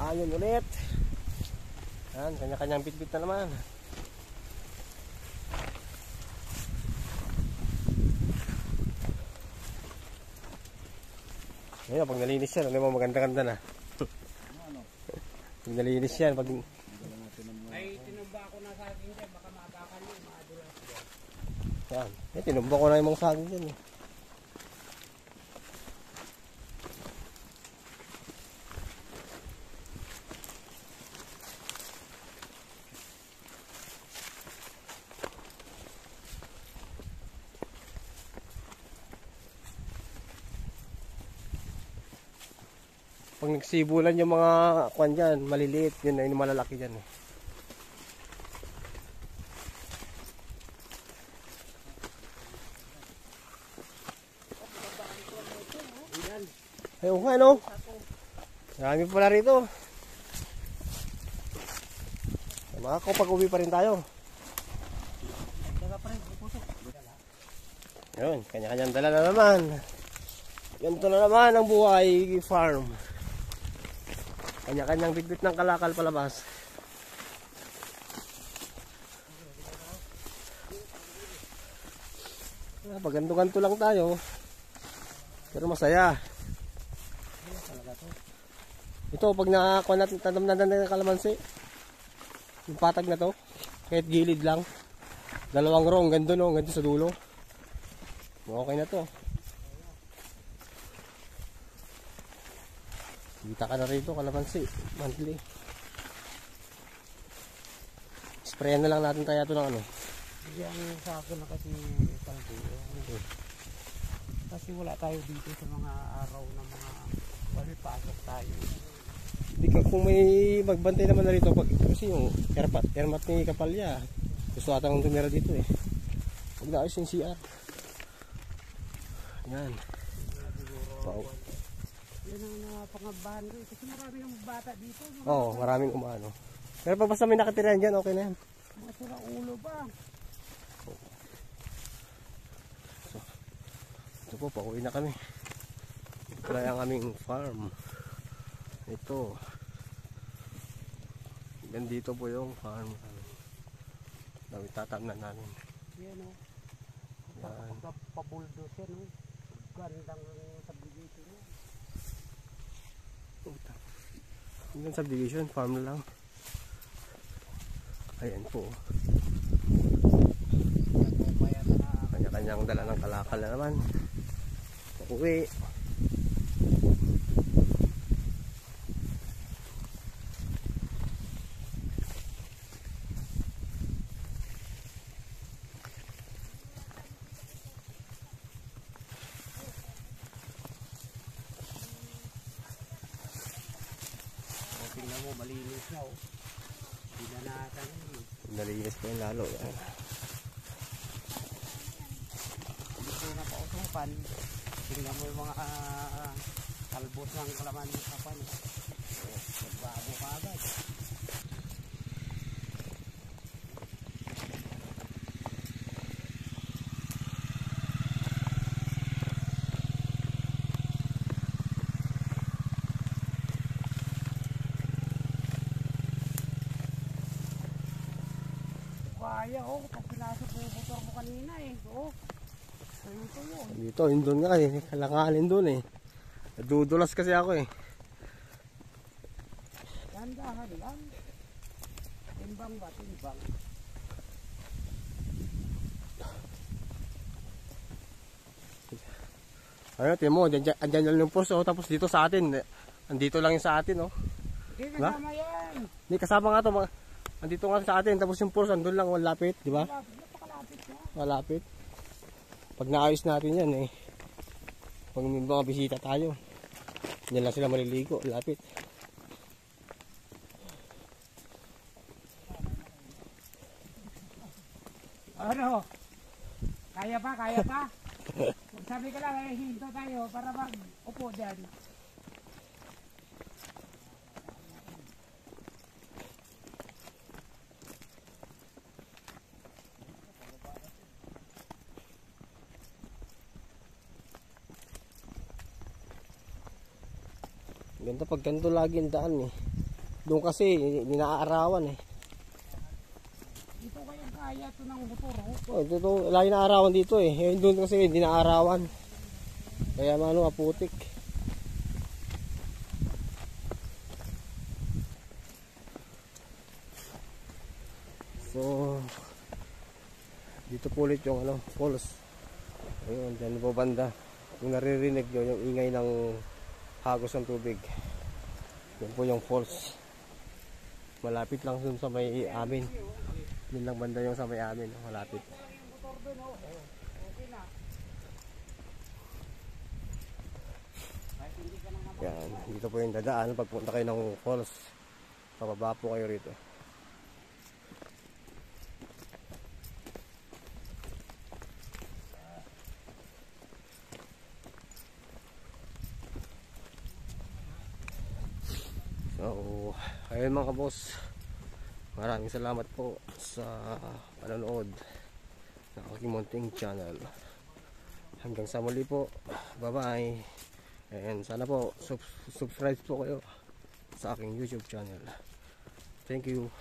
Ayun ulit. Yan, kanya-kanyang bitbit na naman. Ngayon, pag nalinis yan, ano mo maganda-ganda na. Pag nalinis yan, pag... Ay, tinumba ako na saging dyan, baka maagakan yun, maadulas dyan. Yan, tinumba ko na yung mga saging dyan. Pag nagsibulan yung mga kwan dyan, maliliit, yun na yung malalaki dyan. Ayun nga, no? Marami pala rito. Makakapag-uwi pa rin tayo. Ayun, kanya-kanyang dala na naman. Ganito na naman ang buhay farm. Kanya-kanyang bitbit ng kalakal palabas. Pag ganto-ganto lang tayo. Pero masaya. Ito, pag nakakuha natin, tanam na ng kalamansi. Yung patag na to. Kahit gilid lang. Dalawang row, ganto no, ganto sa dulo. Okay na to. Kita ka na rito, kalamansi, monthly. Sprayan na lang natin kaya ito ng ano. Diyan sa akin na kasi paldo. Kasi wala tayo dito sa mga araw na mga pasok tayo. Hindi ka, kung may magbantay naman na rito, kasi yung ermat ni Kapalya, gusto ata nung tumira dito eh. Huwag na ayos yung CR. Yan. Wow. Yan ang napangabahan ko. Kasi marami ng bata dito. Oo, maraming umano. Pero pa basta may nakatirahan dyan, okay na yan. Masira ulo pa. So, ito po, pauwi na kami. Ito na yung aming farm. Ito. Gandito po yung farm. Dami tatamnan namin. Yan o. Yan. Pabuldos yan o. Gandang subdivision yan. Yung subdivision, farm na lang. Ayan po. Kanya-kanyang dala ng kalakal na naman. Uuwi. Tingnan mo, malinis na o. Binanatan yun. Nalinis pa yung lalo. Dito na pausupan. Tingnan mo yung mga talbos ng kalaman ng kapan. Magbago ka agad. Kaya oh, pag pinasok mo yung motor mo kanina eh. Oh, dito yun. Dito, yun doon nga eh. Kalanganin doon eh. Nadudulas kasi ako eh. Dahan-dahan lang. Timbang ba? Timbang. Ano, tiyan mo, andyan lang yung post oh. Tapos dito sa atin, andito lang yung sa atin oh. Hindi kasama yan. Hindi, kasama nga to mga. Andito nga sa atin, tapos yung post andun lang, malapit, di ba? Napakalapit na. Malapit. Pag naayos natin yan eh. Pag may mga bisita tayo, yan lang sila maliligo, lapit. Ano? Kaya pa? Kaya pa? Sabi ko lang, hinto tayo para mag-upo dyan. Ganda pag ganito lagi ang daan eh. Doon kasi, hindi naaarawan eh. Dito kayang kaya ito ng motor. Oh, ito, lagi naaarawan dito eh. Doon kasi hindi naaarawan. Kaya maputik. So, dito po ulit yung falls. Ayun, dyan po banda. Kung naririnig nyo yung ingay ng hagos ng tubig. Yan po yung falls. Malapit lang dun sa may amin. Yun lang banda yung sa may amin. Malapit. Yan, dito po yung dadaan. Pagpunta kayo ng falls, pababa po kayo rito. So, ayun mga kaboss, maraming salamat po sa panonood ng aking munting channel. Hanggang sa muli po, bye bye. And sana po subscribe po kayo sa aking YouTube channel. Thank you.